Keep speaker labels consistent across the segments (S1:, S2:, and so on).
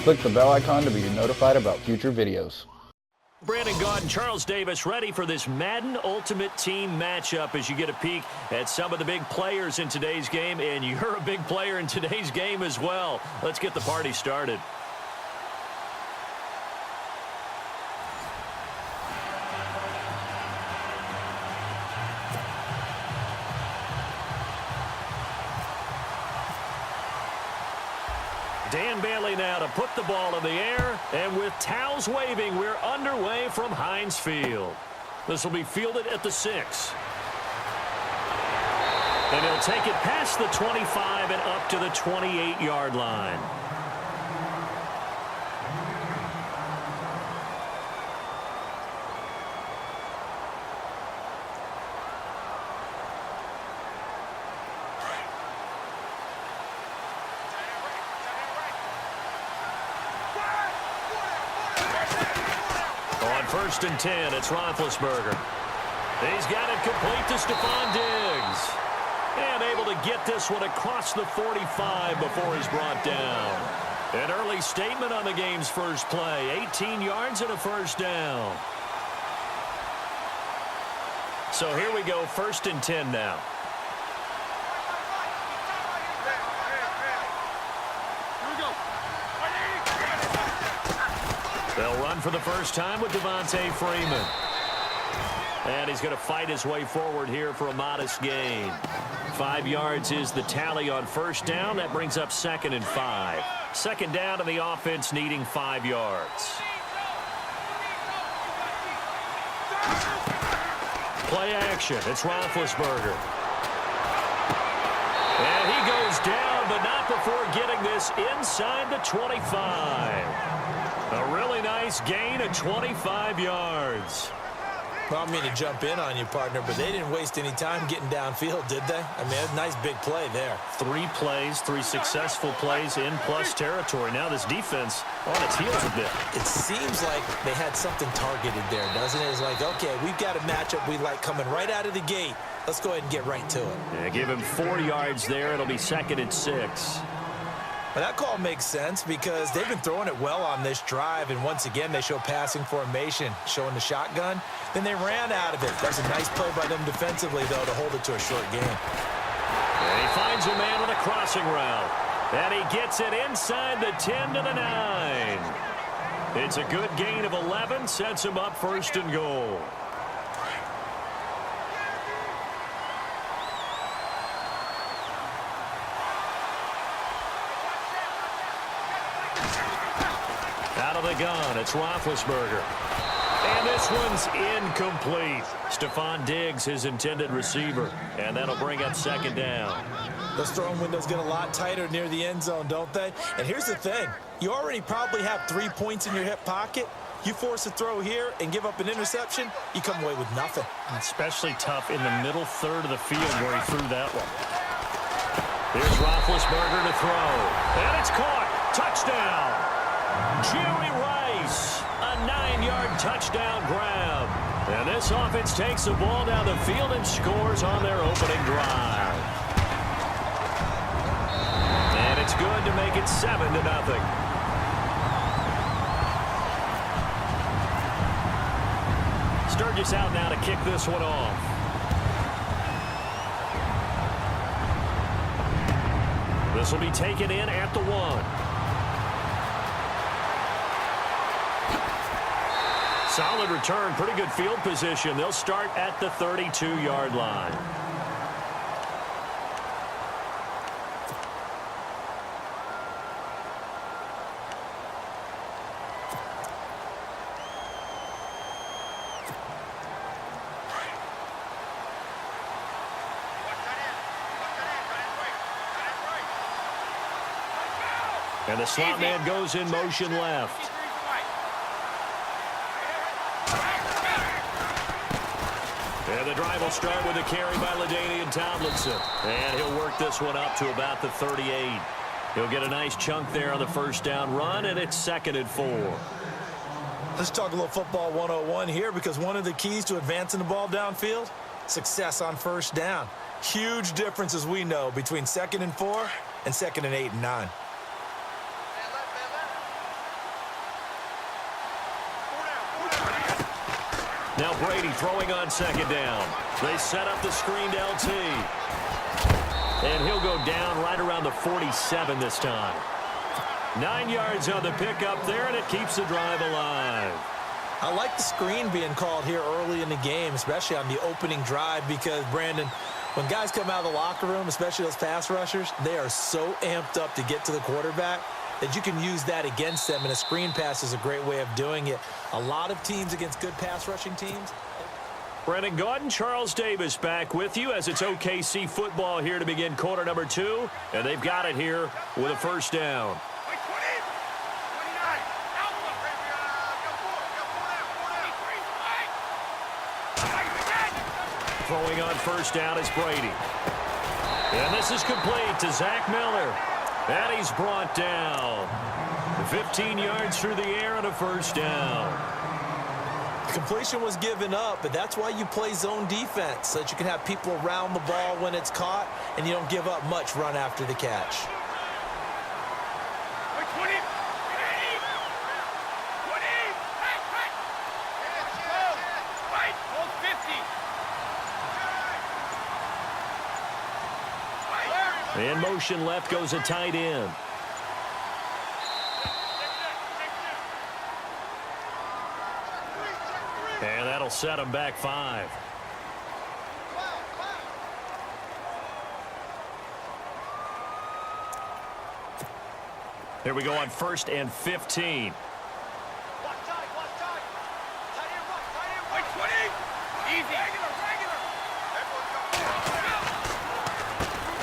S1: Click the bell icon to be notified about future videos.
S2: Brandon Gaud and Charles Davis ready for this Madden Ultimate Team matchup as you get a peek at some of the big players in today's game, and you're a big player in today's game as well. Let's get the party started. Dan Bailey now to put the ball in the air, and with towels waving, we're underway from Heinz Field. This will be fielded at the 6. And he'll take it past the 25 and up to the 28-yard line. First and 10, it's Roethlisberger. He's got it complete to Stephon Diggs. And able to get this one across the 45 before he's brought down. An early statement on the game's first play. 18 yards and a first down. So here we go, first and 10 now. They'll run for the first time with Devontae Freeman. And he's going to fight his way forward here for a modest gain. 5 yards is the tally on first down. That brings up 2nd and 5. Second down to the offense needing 5 yards. Play action. It's Roethlisberger. And he goes down, but not before getting this inside the 25. A really nice gain of 25 yards.
S3: Well, I mean to jump in on you, partner, but they didn't waste any time getting downfield, did they? I mean, a nice big play there.
S2: 3 plays, 3 successful plays in plus territory. Now this defense on its heels a bit.
S3: It seems like they had something targeted there, doesn't it? It's like, okay, we've got a matchup we like coming right out of the gate. Let's go ahead and get right to it.
S2: Yeah, give him 4 yards there. It'll be 2nd and 6.
S3: Well, that call makes sense because they've been throwing it well on this drive, and once again, they show passing formation, showing the shotgun. Then they ran out of it. That's a nice play by them defensively, though, to hold it to a short game.
S2: And he finds a man on a crossing route, and he gets it inside the 10 to the 9. It's a good gain of 11, sets him up 1st and goal. Out of the gun, it's Roethlisberger. And this one's incomplete. Stephon Diggs, his intended receiver. And that'll bring up 2nd down.
S3: Those throwing windows get a lot tighter near the end zone, don't they? And here's the thing. You already probably have 3 points in your hip pocket. You force a throw here and give up an interception, you come away with nothing.
S2: Especially tough in the middle third of the field where he threw that one. Here's Roethlisberger to throw. And it's caught. Touchdown. Jerry Rice, a 9-yard touchdown grab. And this offense takes the ball down the field and scores on their opening drive. And it's good to make it 7-0. Sturgis out now to kick this one off. This will be taken in at the 1. Solid return, pretty good field position. They'll start at the 32-yard line. And the slot man goes in motion left. And the drive will start with a carry by LaDainian Tomlinson. And he'll work this one up to about the 38. He'll get a nice chunk there on the first down run, and it's 2nd and 4.
S3: Let's talk a little football 101 here, because one of the keys to advancing the ball downfield, success on first down. Huge difference, as we know, between 2nd and 4 and 2nd and 8 and 9.
S2: Now Brady throwing on second down. They set up the screen to LT. And he'll go down right around the 47 this time. 9 yards on the pickup there, and it keeps the drive alive.
S3: I like the screen being called here early in the game, especially on the opening drive, because, Brandon, when guys come out of the locker room, especially those pass rushers, they are so amped up to get to the quarterback that you can use that against them, and a screen pass is a great way of doing it. A lot of teams against good pass rushing teams.
S2: Brennan Gaudin, Charles Davis back with you as it's OKC football here to begin quarter number 2, and they've got it here with a first down. Throwing on first down is Brady. And this is complete to Zach Miller. And he's brought down. 15 yards through the air and a first down.
S3: The completion was given up, but that's why you play zone defense, so that you can have people around the ball when it's caught, and you don't give up much run after the catch.
S2: In motion left goes a tight end. And that'll set him back 5. Here we go on 1st and 15.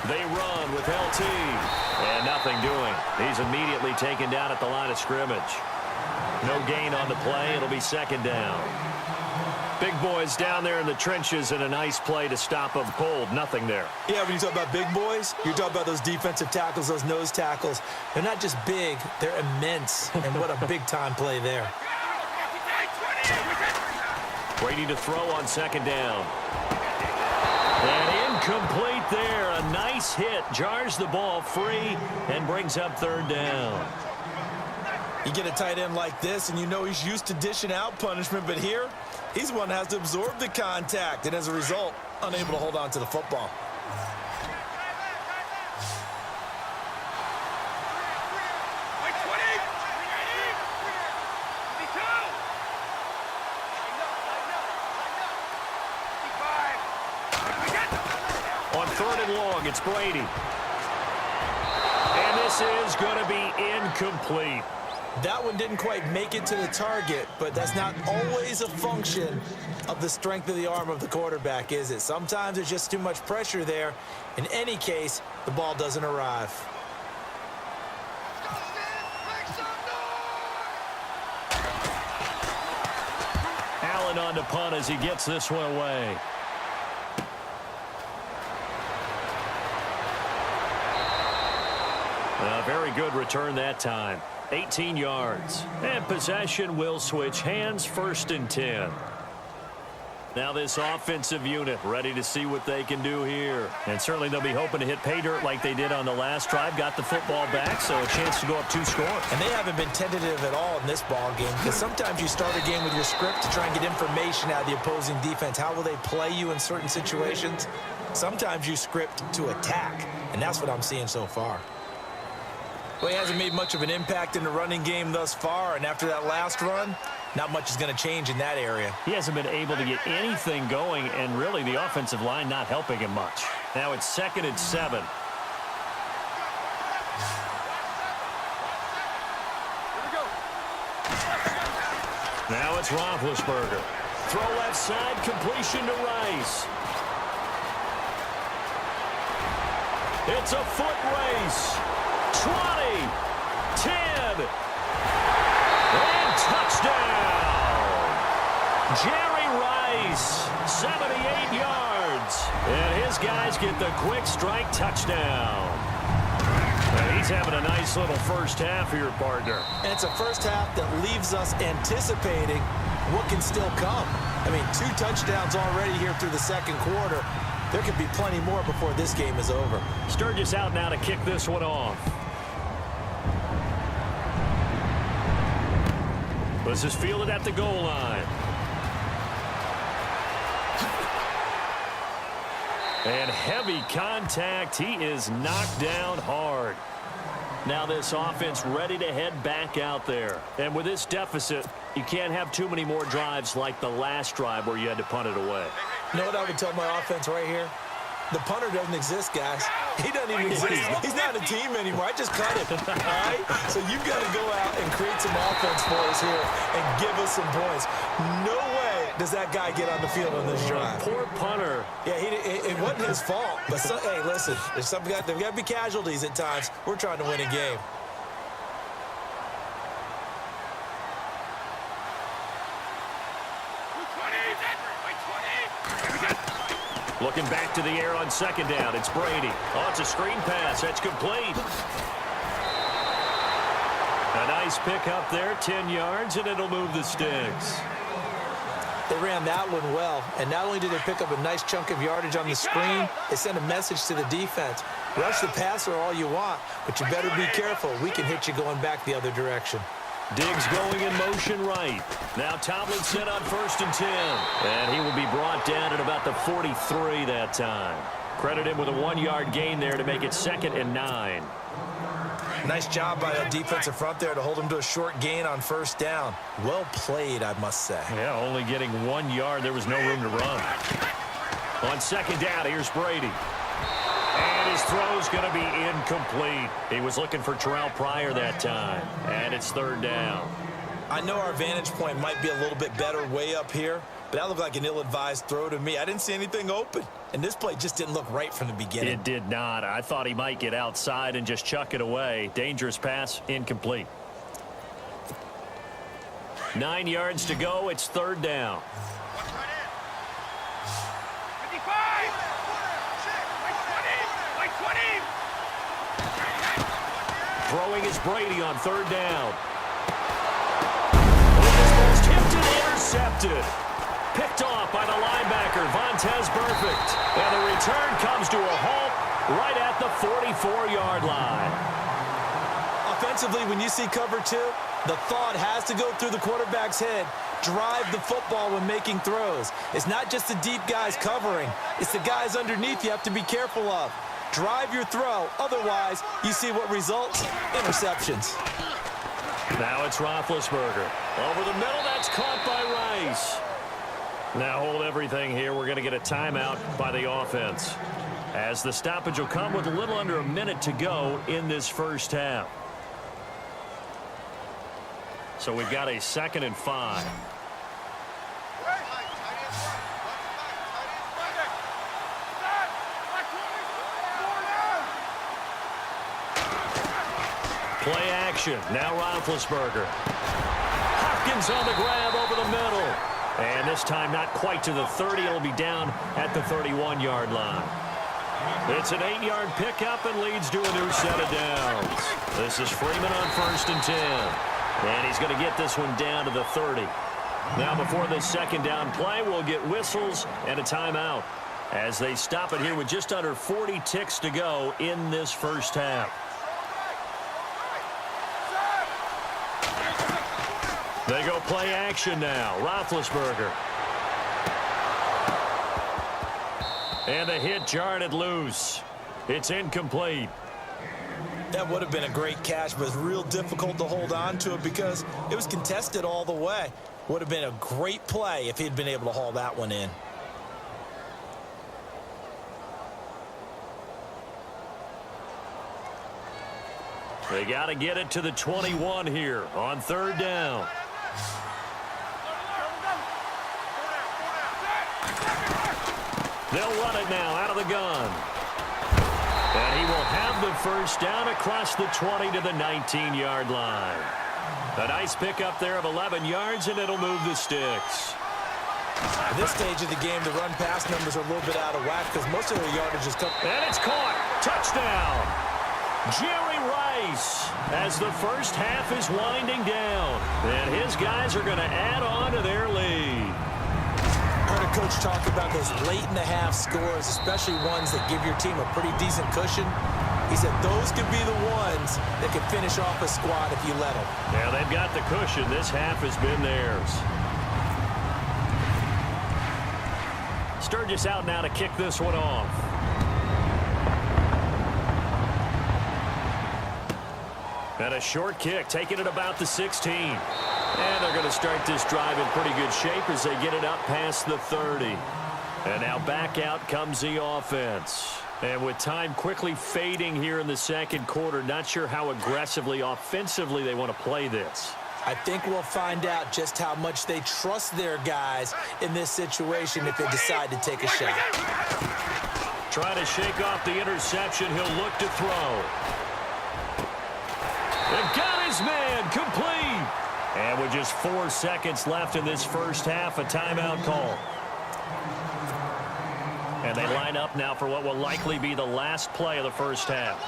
S2: They run with LT. And nothing doing. He's immediately taken down at the line of scrimmage. No gain on the play. It'll be second down. Big boys down there in the trenches, and a nice play to stop them cold. Nothing there.
S3: Yeah, when you talk about big boys, you're talking about those defensive tackles, those nose tackles. They're not just big, they're immense. And what a big-time play there.
S2: Brady to throw on second down. And incomplete there. A nice hit. Jars the ball free and brings up third down.
S3: You get a tight end like this, and you know he's used to dishing out punishment, but here, he's the one that has to absorb the contact, and as a result, unable to hold on to the football.
S2: On 3rd and long, it's Brady. And this is going to be incomplete.
S3: That one didn't quite make it to the target, but that's not always a function of the strength of the arm of the quarterback, is it? Sometimes there's just too much pressure there. In any case, the ball doesn't arrive.
S2: Allen on to punt as he gets this one away. A very good return that time. 18 yards. And possession will switch hands, 1st and 10. Now this offensive unit ready to see what they can do here. And certainly they'll be hoping to hit pay dirt like they did on the last drive. Got the football back, so a chance to go up 2 scores.
S3: And they haven't been tentative at all in this ball game, because sometimes you start a game with your script to try and get information out of the opposing defense. How will they play you in certain situations? Sometimes you script to attack, and that's what I'm seeing so far. Well, he hasn't made much of an impact in the running game thus far, and after that last run, not much is going to change in that area.
S2: He hasn't been able to get anything going, and really the offensive line not helping him much. Now it's 2nd and 7. Now it's Roethlisberger. Throw left side, completion to Rice. It's a foot race. 20, 10, and touchdown! Jerry Rice, 78 yards. And his guys get the quick strike touchdown. And he's having a nice little first half here, partner.
S3: And it's a first half that leaves us anticipating what can still come. I mean, 2 touchdowns already here through the second quarter. There could be plenty more before this game is over.
S2: Sturgis out now to kick this one off. This is fielded at the goal line. And heavy contact. He is knocked down hard. Now this offense ready to head back out there. And with this deficit, you can't have too many more drives like the last drive where you had to punt it away.
S3: You know what I would tell my offense right here? The punter doesn't exist, guys. He doesn't even exist. He's not a team anymore. I just cut him, all right? So you've got to go out and create some offense for us here and give us some points. No way does that guy get on the field on this drive.
S2: Poor punter.
S3: Yeah, it wasn't his fault. But, hey, listen, there's got to be casualties at times. We're trying to win a game.
S2: Looking back to the air on second down. It's Brady. Oh, it's a screen pass. That's complete. A nice pick up there, 10 yards, and it'll move the sticks.
S3: They ran that one well, and not only did they pick up a nice chunk of yardage on the screen, they sent a message to the defense. Rush the passer all you want, but you better be careful. We can hit you going back the other direction.
S2: Diggs going in motion right. Now Tomlin set on 1st and 10. And he will be brought down at about the 43 that time. Credit him with a 1-yard gain there to make it 2nd and 9.
S3: Nice job by that defensive front there to hold him to a short gain on 1st down. Well played, I must say.
S2: Yeah, only getting 1 yard. There was no room to run. On 2nd down, here's Brady. And his throw's going to be incomplete. He was looking for Terrell Pryor that time. And it's 3rd down.
S3: I know our vantage point might be a little bit better way up here, but that looked like an ill-advised throw to me. I didn't see anything open, and this play just didn't look right from the beginning.
S2: It did not. I thought he might get outside and just chuck it away. Dangerous pass, incomplete. 9 yards to go. It's 3rd down. Throwing is Brady on 3rd down. Almost tipped and intercepted. Picked off by the linebacker, Vontaze Burfict. And the return comes to a halt right at the 44-yard line.
S3: Offensively, when you see cover 2, the thought has to go through the quarterback's head. Drive the football when making throws. It's not just the deep guys covering. It's the guys underneath you have to be careful of. Drive your throw. Otherwise, you see what results? Interceptions.
S2: Now it's Roethlisberger. Over the middle, that's caught by Rice. Now hold everything here. We're going to get a timeout by the offense, as the stoppage will come with a little under a minute to go in this first half. So we've got a 2nd and 5. Play action. Now Roethlisberger. Hopkins on the grab over the middle. And this time not quite to the 30. It'll be down at the 31-yard line. It's an 8-yard pickup and leads to a new set of downs. This is Freeman on 1st and 10. And he's going to get this one down to the 30. Now before this 2nd down play, we'll get whistles and a timeout as they stop it here with just under 40 ticks to go in this first half. They go play action now. Roethlisberger. And the hit jarred it loose. It's incomplete.
S3: That would have been a great catch, but it's real difficult to hold on to it because it was contested all the way. Would have been a great play if he'd been able to haul that one in.
S2: They got to get it to the 21 here on 3rd down. They'll run it now out of the gun. And he will have the 1st down across the 20 to the 19-yard line. A nice pickup there of 11 yards, and it'll move the sticks.
S3: At this stage of the game, the run-pass numbers are a little bit out of whack because most of their yardage is coming.
S2: And it's caught. Touchdown. Jerry Rice, as the first half is winding down. And his guys are going to add on to their lead.
S3: I heard a coach talk about those late-in-the-half scores, especially ones that give your team a pretty decent cushion. He said those could be the ones that could finish off a squad if you let them.
S2: Yeah, they've got the cushion. This half has been theirs. Sturgis out now to kick this one off. And a short kick, taking it about the 16. And they're going to start this drive in pretty good shape as they get it up past the 30. And now back out comes the offense. And with time quickly fading here in the second quarter, not sure how aggressively, offensively they want to play this.
S3: I think we'll find out just how much they trust their guys in this situation if they decide to take a shot.
S2: Trying to shake off the interception. He'll look to throw. And got his man complete. And with just 4 seconds left in this first half, a timeout call. And they line up now for what will likely be the last play of the first half.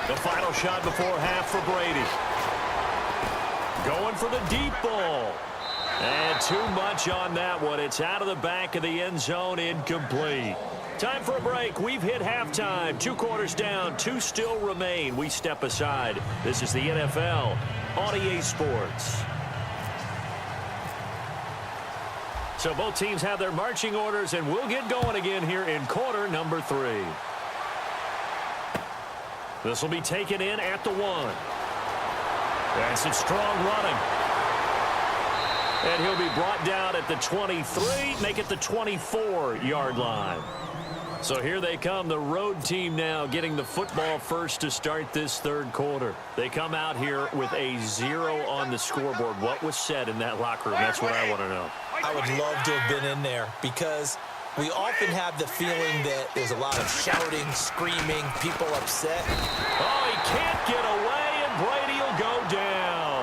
S2: The final shot before half for Brady. Going for the deep ball. And too much on that one. It's out of the back of the end zone, incomplete. Time for a break. We've hit halftime. 2 quarters down, 2 still remain. We step aside. This is the NFL on EA Sports. So both teams have their marching orders, and we'll get going again here in quarter number 3. This will be taken in at the 1. That's it, strong running. And he'll be brought down at the 23, make it the 24-yard line. So here they come, the road team now getting the football first to start this third quarter. They come out here with a 0 on the scoreboard. What was said in that locker room? That's what I want to know.
S3: I would love to have been in there because we often have the feeling that there's a lot of shouting, screaming, people upset.
S2: Oh, he can't get away, and Brady will go down.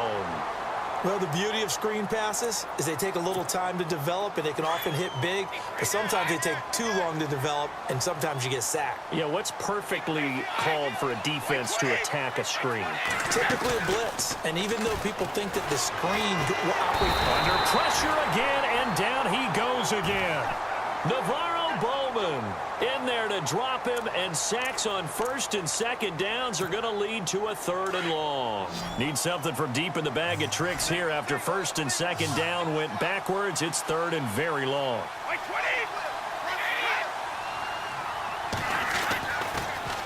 S3: Well, the beauty of screen passes is they take a little time to develop, and they can often hit big, but sometimes they take too long to develop, and sometimes you get sacked.
S2: Yeah, what's perfectly called for a defense to attack a screen?
S3: Typically a blitz, and even though people think that the screen will operate
S2: under pressure again, and down he goes again. Navarro Bowman in there to drop him, and sacks on first and second downs are going to lead to a 3rd and long. Need something from deep in the bag of tricks here after first and second down went backwards. It's 3rd and very long.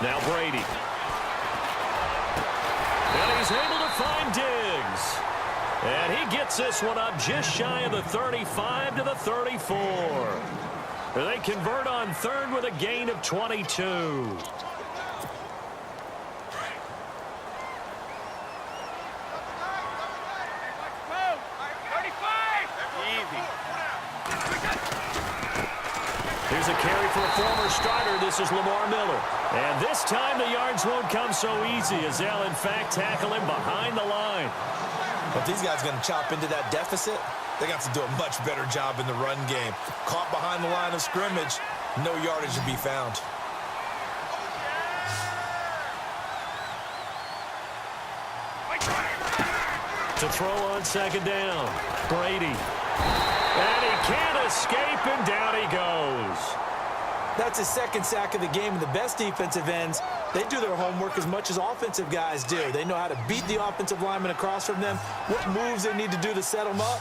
S2: Now Brady. And he's able to find Diggs. And he gets this one up just shy of the 35 to the 34. They convert on 3rd with a gain of 22. Here's a carry for a former starter. This is Lamar Miller. And this time the yards won't come so easy as they'll, in fact, tackle him behind the line.
S3: But these guys are going to chop into that deficit. They got to do a much better job in the run game. Caught behind the line of scrimmage, no yardage to be found.
S2: To throw on second down, Brady. And he can't escape, and down he goes.
S3: That's his 2nd sack of the game, and the best defensive ends, they do their homework as much as offensive guys do. They know how to beat the offensive lineman across from them, what moves they need to do to set them up.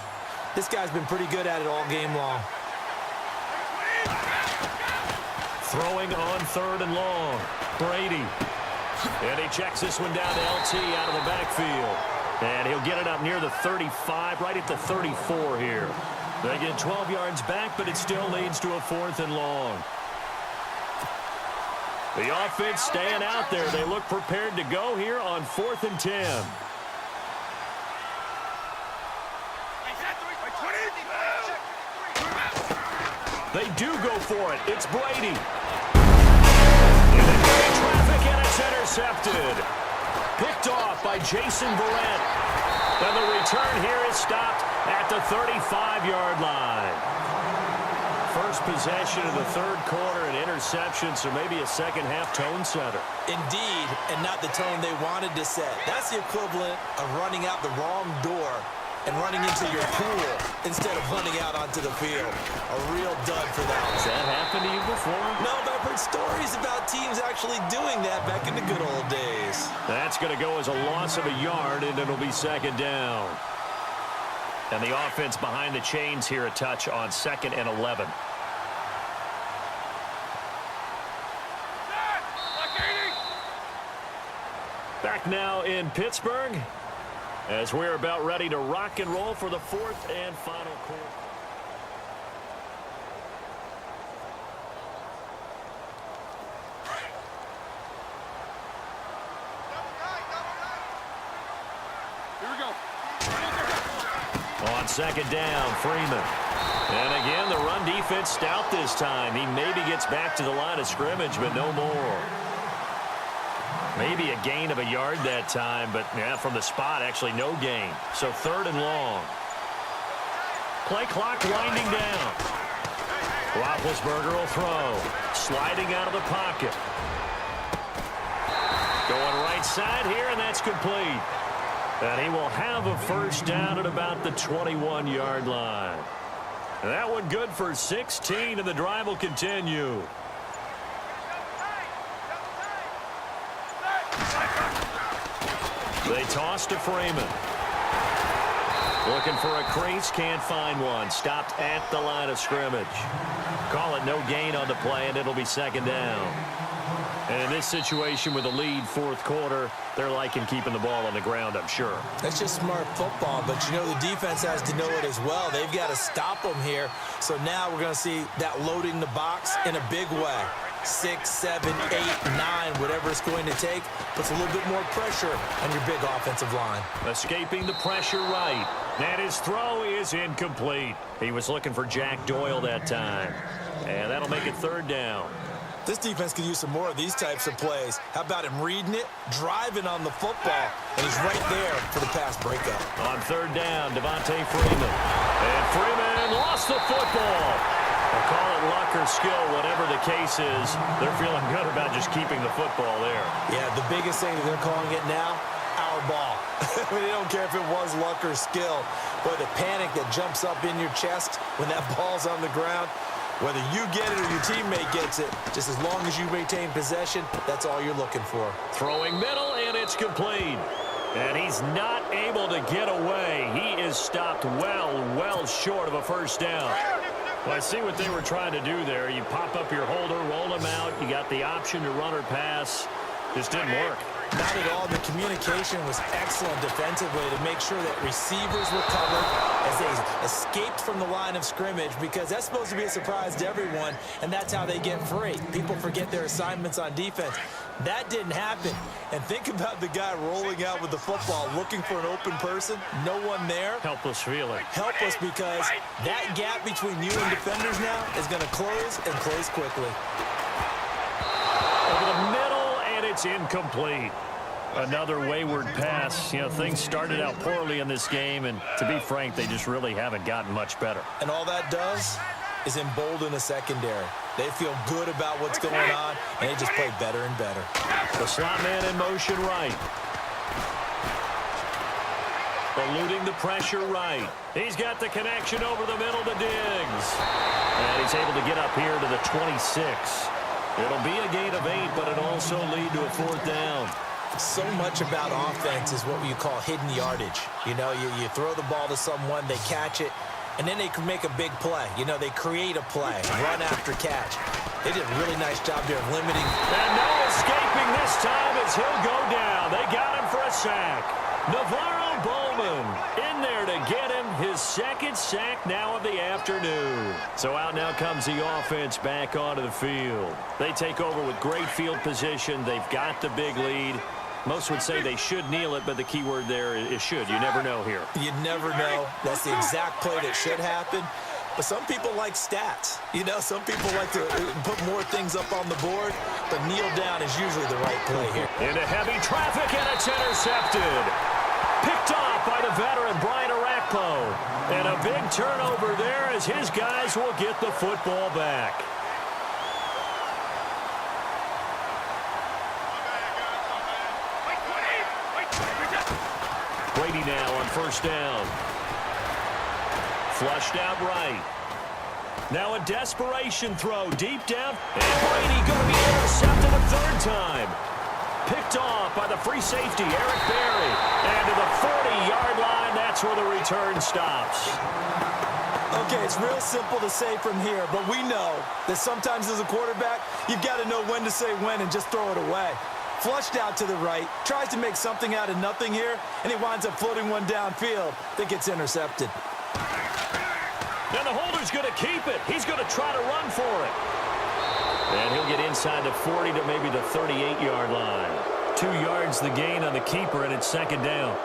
S3: This guy's been pretty good at it all game long.
S2: Throwing on 3rd and long, Brady. And he checks this one down to LT out of the backfield. And he'll get it up near the 35, right at the 34 here. They get 12 yards back, but it still leads to a 4th and long. The offense staying out there. They look prepared to go here on 4th and 10. They do go for it. It's Brady. In traffic, and it's intercepted. Picked off by Jason Verrett. And the return here is stopped at the 35-yard line. First possession of the third quarter, an interception, so maybe a second-half tone setter.
S3: Indeed, and not the tone they wanted to set. That's the equivalent of running out the wrong door and running into your pool instead of running out onto the field. A real dud for that one.
S2: Has that happened to you before?
S3: No, but I've heard stories about teams actually doing that back in the good old days.
S2: That's going to go as a loss of a yard, and it'll be second down. And the offense behind the chains here a touch on 2nd and 11. Back now in Pittsburgh as we're about ready to rock and roll for the fourth and final quarter.
S4: Here we go.
S2: On second down, Freeman. And again, the run defense stout this time. He maybe gets back to the line of scrimmage, but no more. Maybe a gain of a yard that time, but yeah, from the spot, actually no gain. So third and long. Play clock winding down. Roethlisberger will throw. Sliding out of the pocket. Going right side here, and that's complete. And he will have a first down at about the 21-yard line. And that one good for 16, and the drive will continue. They toss to Freeman. Looking for a crease, can't find one. Stopped at the line of scrimmage. Call it no gain on the play, and it'll be second down. And in this situation with a lead fourth quarter, they're liking keeping the ball on the ground, I'm sure.
S3: That's just smart football, but you know the defense has to know it as well. They've got to stop them here. So now we're going to see that loading the box in a big way. 6, 7, 8, 9, whatever it's going to take, puts a little bit more pressure on your big offensive line.
S2: Escaping the pressure right. And his throw is incomplete. He was looking for Jack Doyle that time. And that'll make it third down.
S3: This defense could use some more of these types of plays. How about him reading it, driving on the football, and he's right there for the pass breakup.
S2: On third down, Devontae Freeman. And Freeman lost the football. They'll call it luck or skill, whatever the case is. They're feeling good about just keeping the football there.
S3: Yeah, the biggest thing that they're calling it now, our ball. I mean, they don't care if it was luck or skill. But the panic that jumps up in your chest when that ball's on the ground, whether you get it or your teammate gets it, just as long as you maintain possession, that's all you're looking for.
S2: Throwing middle, and it's complete. And he's not able to get away. He is stopped well short of a first down. Well, I see what they were trying to do there. You pop up your holder, roll him out. You got the option to run or pass. Just didn't work.
S3: Not at all. The communication was excellent defensively to make sure that receivers were covered as they escaped from the line of scrimmage, because that's supposed to be a surprise to everyone, and that's how they get free. People forget their assignments on defense. That didn't happen. And think about the guy rolling out with the football, looking for an open person, no one there.
S2: Helpless feeling.
S3: Helpless, because that gap between you and defenders now is going to close, and close quickly.
S2: Over the middle, and it's incomplete. Another wayward pass. You know, things started out poorly in this game, and to be frank, they just really haven't gotten much better.
S3: And all that does is embolden a secondary. They feel good about what's going on, and they just play better and better.
S2: The slot man in motion right. Eluding the pressure right. He's got the connection over the middle to Diggs. And he's able to get up here to the 26. It'll be a gain of 8, but it'll also lead to a fourth down.
S3: So much about offense is what you call hidden yardage. You know, you throw the ball to someone, they catch it, and then they can make a big play. You know, they create a play, run after catch. They did a really nice job there of limiting.
S2: And no escaping this time as he'll go down. They got him for a sack. Navarro Bowman in there to get him his second sack now of the afternoon. So out now comes the offense back onto the field. They take over with great field position. They've got the big lead. Most would say they should kneel it, but the key word there is should. You never know here.
S3: You never know. That's the exact play that should happen. But some people like stats. You know, some people like to put more things up on the board, but kneel down is usually the right play here.
S2: Into heavy traffic, and it's intercepted. Picked off by the veteran Brian Arakpo. And a big turnover there as his guys will get the football back. Brady now on first down. Flushed out right. Now a desperation throw deep down. And Brady going to be intercepted a third time. Picked off by the free safety, Eric Berry. And to the 40-yard line, that's where the return stops.
S3: Okay, it's real simple to say from here, but we know that sometimes as a quarterback, you've got to know when to say when and just throw it away. Flushed out to the right, tries to make something out of nothing here, and he winds up floating one downfield that gets intercepted.
S2: And the holder's going to keep it. He's going to try to run for it. And he'll get inside the 40 to maybe the 38-yard line. 2 yards the gain on the keeper, and it's second down.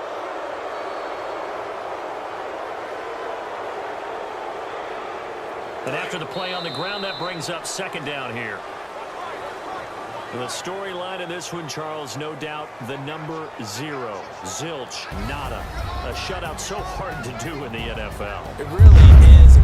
S2: And after the play on the ground, that brings up second down here. The storyline of this one, Charles, no doubt the number 0. Zilch, nada. A shutout so hard to do in the NFL.
S3: It really is.